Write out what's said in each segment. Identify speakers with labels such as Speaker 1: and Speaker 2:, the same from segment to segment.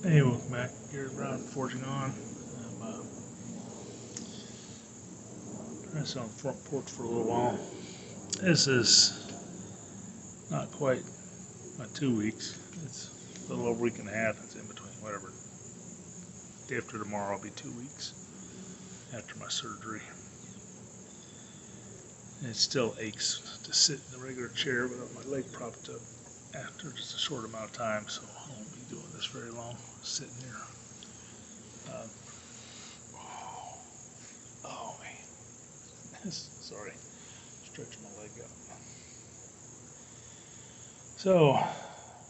Speaker 1: Hey, welcome back. Gary Brown, Forging On. I'm trying to sit on the front porch for a little while. This is not quite my 2 weeks. It's a little over a week and a half. It's in between, whatever. Day after tomorrow will be 2 weeks after my surgery. And it still aches to sit in the regular chair without my leg propped up after just a short amount of time, so I won't be doing this very long, sitting here. Oh man. Sorry. Stretching my leg out. So,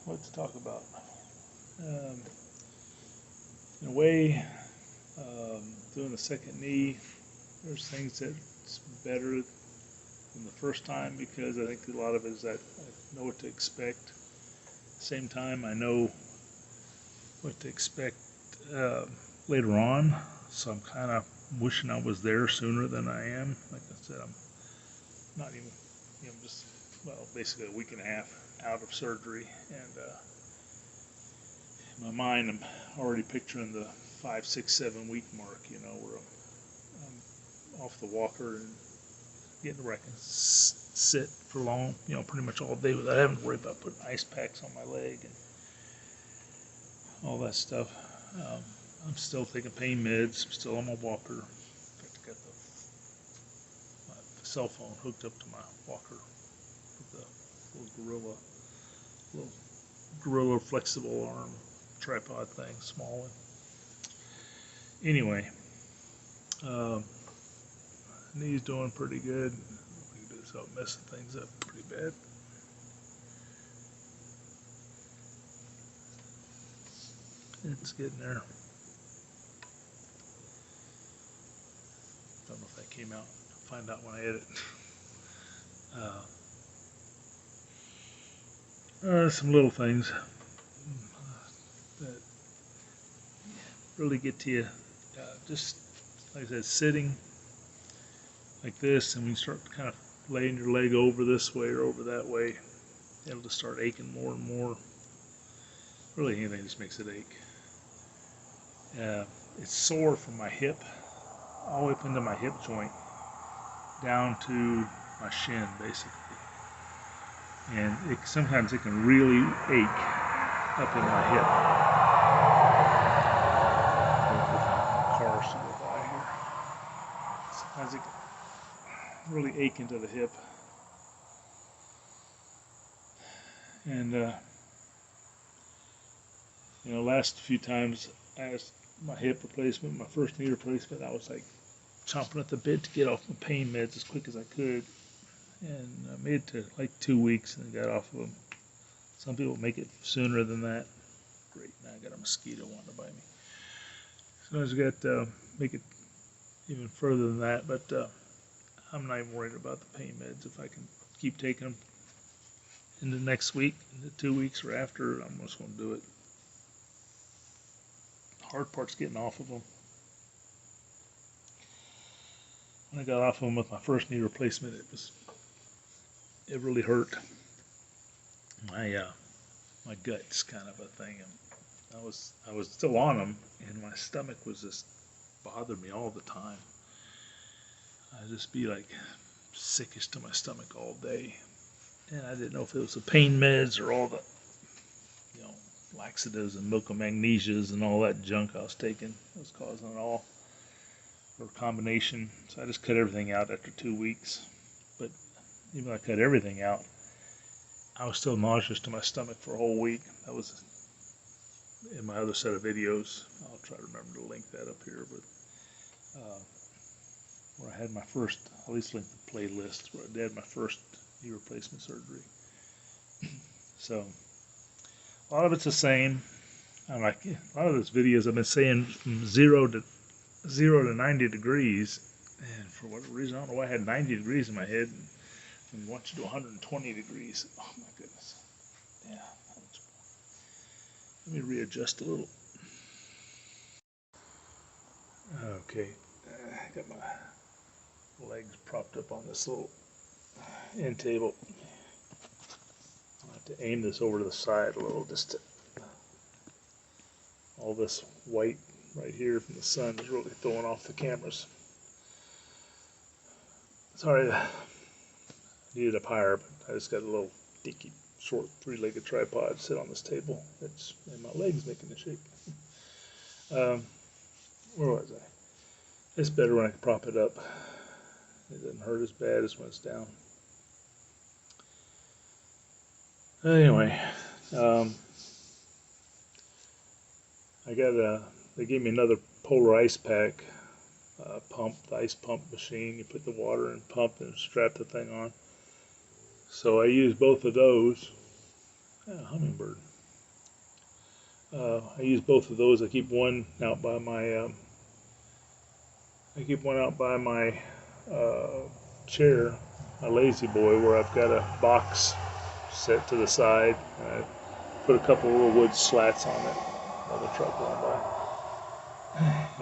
Speaker 1: what to talk about? Um, in a way, doing the second knee, there's things that's better than the first time because I think a lot of it is that I know what to expect. Same time, I know what to expect later on, so I'm kind of wishing I was there sooner than I am. Like I said, I'm not even, just, well, basically a week and a half out of surgery, and in my mind, I'm already picturing the 5, 6, 7 week mark, where I'm off the walker and getting where I can sit for long, pretty much all day without having to worry about putting ice packs on my leg and all that stuff. I'm still taking pain meds. I'm still on my walker. In fact, I got my cell phone hooked up to my walker with the little gorilla flexible arm tripod thing, small one. Anyway, knee's doing pretty good. We can do this without messing things up pretty bad. It's getting there. Don't know if that came out. I'll find out when I edit. Some little things that really get to you. Just like I said, sitting like this, and when you start kind of laying your leg over this way or over that way, it'll just start aching more and more. Really, anything just makes it ache. It's sore from my hip all the way up into my hip joint down to my shin, basically. And sometimes it can really ache up in my hip. Cars to go by here. Sometimes it can really ache into the hip. And last few times I had my hip replacement, my first knee replacement, I was like chomping at the bit to get off my pain meds as quick as I could. And I made it to like 2 weeks and got off of them. Some people make it sooner than that. Great, now I got a mosquito wanting to bite me. So I just got to make it even further than that, but I'm not even worried about the pain meds. If I can keep taking them into next week, into 2 weeks or after, I'm just going to do it. The hard part's getting off of them. When I got off of them with my first knee replacement, it really hurt. My gut's kind of a thing, and I was still on them, and my stomach was just bothered me all the time. I'd just be like sickish to my stomach all day, and I didn't know if it was the pain meds or all the laxatives and milk of magnesias and all that junk I was taking that was causing it all, or a combination. So I just cut everything out after 2 weeks. But even though I cut everything out, I was still nauseous to my stomach for a whole week. That was in my other set of videos. I'll try to remember to link that up here. But where I had my first, I'll at least link the playlist where I did my first knee replacement surgery. So a lot of it's the same. I'm like, a lot of those videos I've been saying from 0 to 90 degrees, and for whatever reason, I don't know why I had 90 degrees in my head, and we want you to 120 degrees. Oh my goodness. Yeah. Let me readjust a little. Okay. I got my legs propped up on this little end table. I'll have to aim this over to the side a little just to all this white right here from the sun is really throwing off the cameras. Sorry, I needed up higher, but I just got a little dinky, short, three-legged tripod sit on this table. And my leg's making a shake. Where was I? It's better when I can prop it up. It doesn't hurt as bad as when it's down. Anyway, they gave me another Polar ice pack pump, the ice pump machine. You put the water in, pump, and strap the thing on. So I use both of those. Hummingbird. I use both of those. I keep one out by my chair, my lazy boy, where I've got a box set to the side. And I put a couple of little wood slats on it. Another truck going by.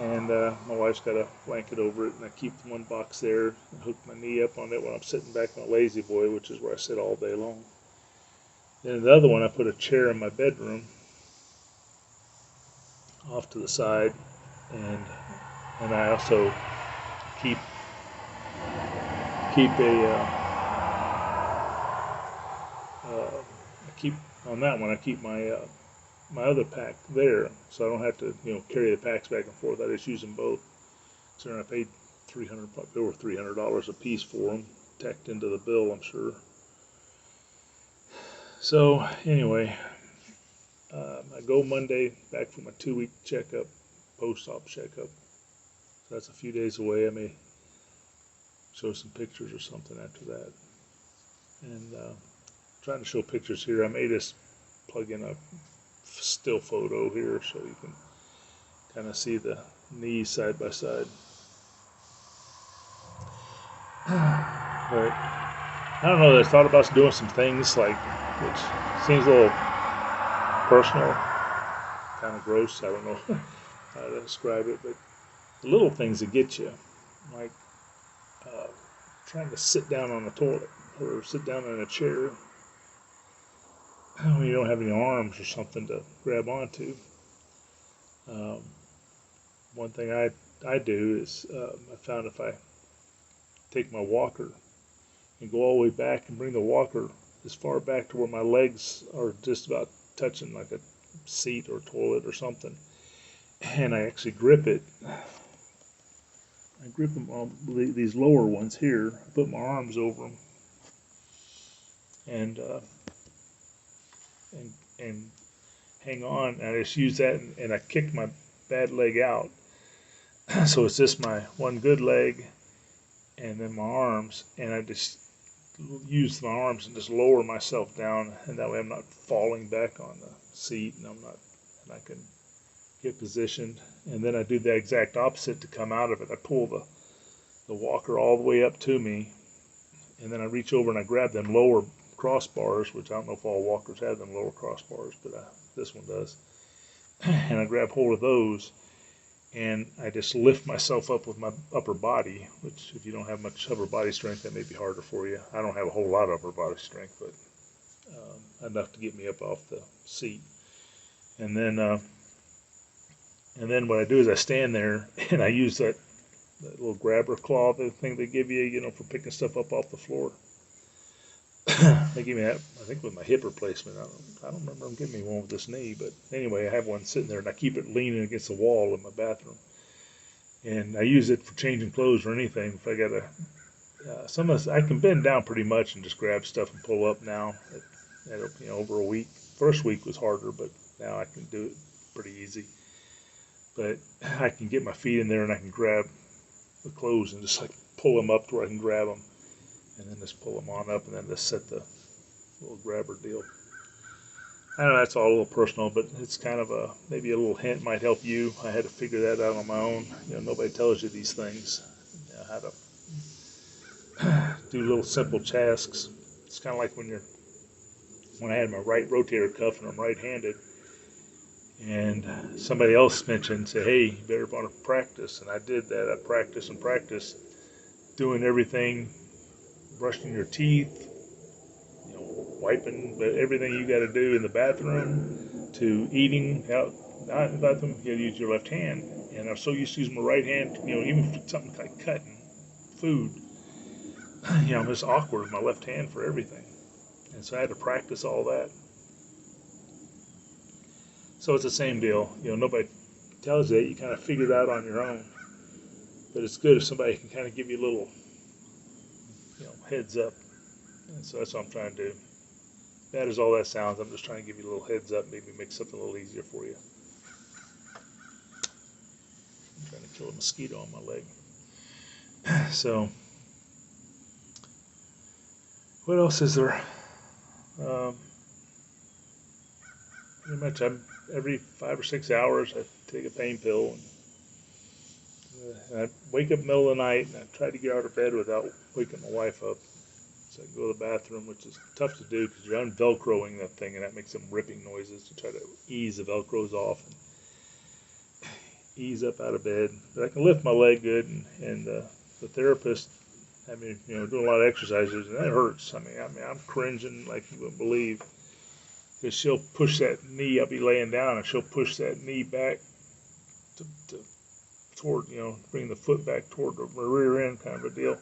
Speaker 1: And my wife's got a blanket over it, and I keep one box there and hook my knee up on it when I'm sitting back on a lazy boy, which is where I sit all day long. Then the other one, I put a chair in my bedroom off to the side, and I also keep on that one. I keep my my other pack there, so I don't have to carry the packs back and forth. I just use them both. So I paid over $300 a piece for them, tacked into the bill, I'm sure. So anyway, I go Monday back from a 2-week checkup, post-op checkup. So that's a few days away. I may show some pictures or something after that. And trying to show pictures here. I may just plug in a still photo here so you can kind of see the knees side by side. But I don't know, I thought about doing some things which seems a little personal, kind of gross. I don't know how to describe it, but the little things that get you, like trying to sit down on the toilet or sit down in a chair when you don't have any arms or something to grab onto. One thing I do is I found if I take my walker and go all the way back and bring the walker as far back to where my legs are just about touching like a seat or toilet or something, and I actually grip it. I grip them on these lower ones here. I put my arms over them and hang on. And I just use that, and I kick my bad leg out. So it's just my one good leg, and then my arms, and I just use my arms and just lower myself down, and that way I'm not falling back on the seat, and I can get positioned. And then I do the exact opposite to come out of it. I pull the walker all the way up to me, and then I reach over and I grab them lower crossbars, which I don't know if all walkers have them lower crossbars, but this one does. And I grab hold of those, and I just lift myself up with my upper body, which if you don't have much upper body strength, that may be harder for you. I don't have a whole lot of upper body strength, but enough to get me up off the seat. And then what I do is I stand there and I use that little grabber claw, the thing they give you, for picking stuff up off the floor. They gave me that, I think, with my hip replacement. I don't remember them giving me one with this knee, but anyway, I have one sitting there, and I keep it leaning against the wall in my bathroom. And I use it for changing clothes or anything. If I got I can bend down pretty much and just grab stuff and pull up now. At over a week. First week was harder, but now I can do it pretty easy. But I can get my feet in there, and I can grab the clothes and just pull them up to where I can grab them. And then just pull them on up, and then just set the little grabber deal. I know that's all a little personal, but it's kind of maybe a little hint might help you. I had to figure that out on my own. Nobody tells you these things, how to do little simple tasks. It's kind of like when I had my right rotator cuff and I'm right-handed, and somebody else mentioned, say, hey, you better want to practice. And I did that. I practiced and practiced, doing everything, brushing your teeth, wiping everything you got to do in the bathroom, to eating out Not in the bathroom, you gotta use your left hand. And I'm so used to using my right hand, even for something like cutting food, I'm just awkward with my left hand for everything. And so I had to practice all that. So it's the same deal. Nobody tells you that. You kind of figure it out on your own. But it's good if somebody can kind of give you a little, heads up. And so that's what I'm trying to do. Bad as all that sounds, I'm just trying to give you a little heads up, maybe make something a little easier for you. I'm trying to kill a mosquito on my leg. So, what else is there? Pretty much, every 5 or 6 hours, I take a pain pill. And I wake up in the middle of the night, and I try to get out of bed without waking my wife up. So I go to the bathroom, which is tough to do because you're unvelcroing that thing, and that makes some ripping noises to try to ease the velcros off and ease up out of bed. But I can lift my leg good, and the therapist had me, doing a lot of exercises, and that hurts. I mean, I'm cringing like you wouldn't believe, because she'll push that knee. I'll be laying down, and she'll push that knee back toward, bring the foot back toward the rear end, kind of a deal.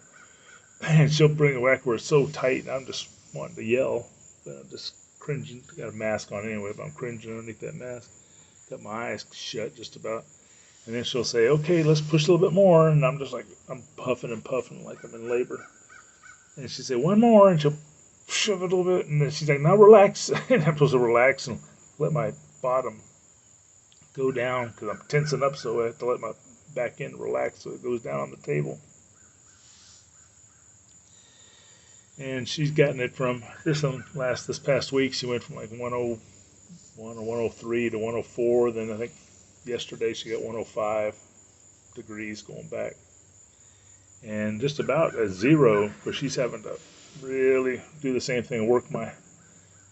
Speaker 1: And she'll bring it back where it's so tight, and I'm just wanting to yell, but I'm just cringing. Got a mask on anyway, but I'm cringing underneath that mask. Got my eyes shut just about. And then she'll say, okay, let's push a little bit more. And I'm just like, I'm puffing and puffing like I'm in labor. And she'll say, one more, and she'll shove it a little bit. And then she's like, now relax. And I'm supposed to relax and let my bottom go down because I'm tensing up, so I have to let my back end relax so it goes down on the table. And she's gotten it from this past week. She went from like 101 or 103 to 104. Then I think yesterday she got 105 degrees going back. And just about at zero, but she's having to really do the same thing, work my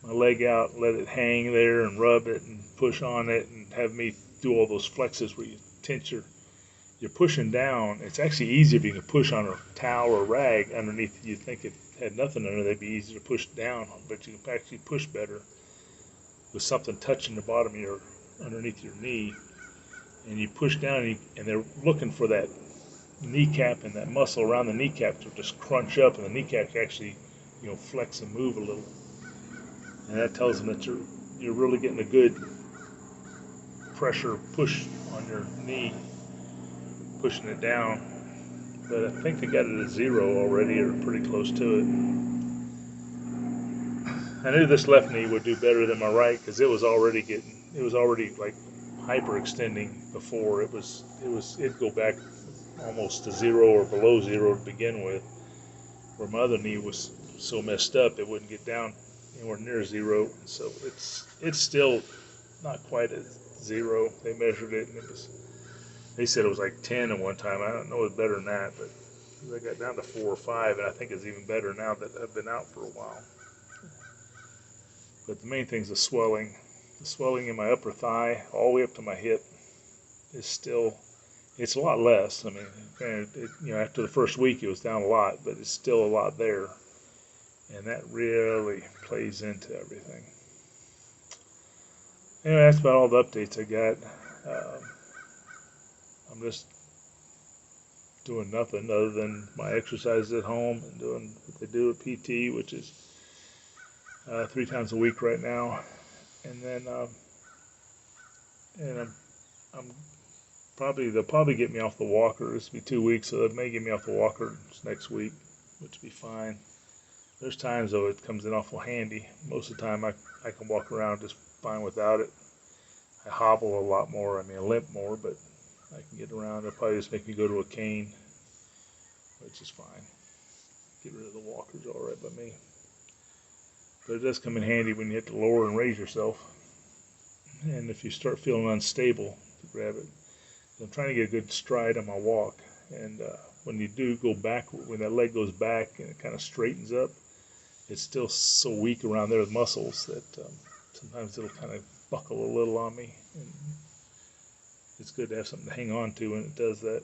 Speaker 1: leg out, let it hang there and rub it and push on it and have me do all those flexes where you tense you're pushing down. It's actually easier if you can push on a towel or a rag underneath. You think it had nothing under there, it'd be easier to push down, but you can actually push better with something touching the bottom of underneath your knee. And you push down, and they're looking for that kneecap and that muscle around the kneecap to just crunch up, and the kneecap actually, flex and move a little. And that tells them that you're really getting a good pressure push on your knee, pushing it down. But I think they got it at zero already, or pretty close to it. I knew this left knee would do better than my right because it was already like hyperextending before. It'd go back almost to zero or below zero to begin with, where my other knee was so messed up it wouldn't get down anywhere near zero. So it's still not quite at zero. They measured it, and they said it was like 10 at one time. I don't know it's better than that, but I got down to 4 or 5, and I think it's even better now that I've been out for a while. But the main thing is the swelling. The swelling in my upper thigh, all the way up to my hip, it's a lot less. I mean, after the first week it was down a lot, but it's still a lot there. And that really plays into everything. Anyway, that's about all the updates I got. I'm just doing nothing other than my exercises at home and doing what they do at PT, which is 3 times a week right now. And then, they'll probably get me off the walker. This will be 2 weeks, so they may get me off the walker next week, which will be fine. There's times, though, it comes in awful handy. Most of the time, I can walk around just fine without it. I hobble a lot more. I limp more, but I can get around. It'll probably just make me go to a cane, which is fine. Get rid of the walkers, all right by me. But it does come in handy when you have to lower and raise yourself. And if you start feeling unstable, to grab it. I'm trying to get a good stride on my walk. And when you do go back, when that leg goes back and it kind of straightens up, it's still so weak around there with muscles that sometimes it'll kind of buckle a little on me. And it's good to have something to hang on to when it does that.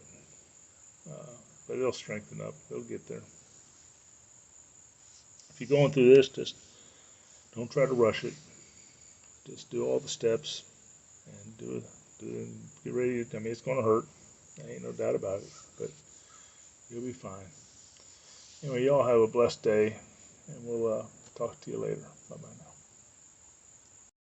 Speaker 1: But it'll strengthen up. It'll get there. If you're going through this, just don't try to rush it. Just do all the steps. and do it, get ready. I mean, it's going to hurt. There ain't no doubt about it, but you'll be fine. Anyway, y'all have a blessed day, and we'll talk to you later. Bye-bye now.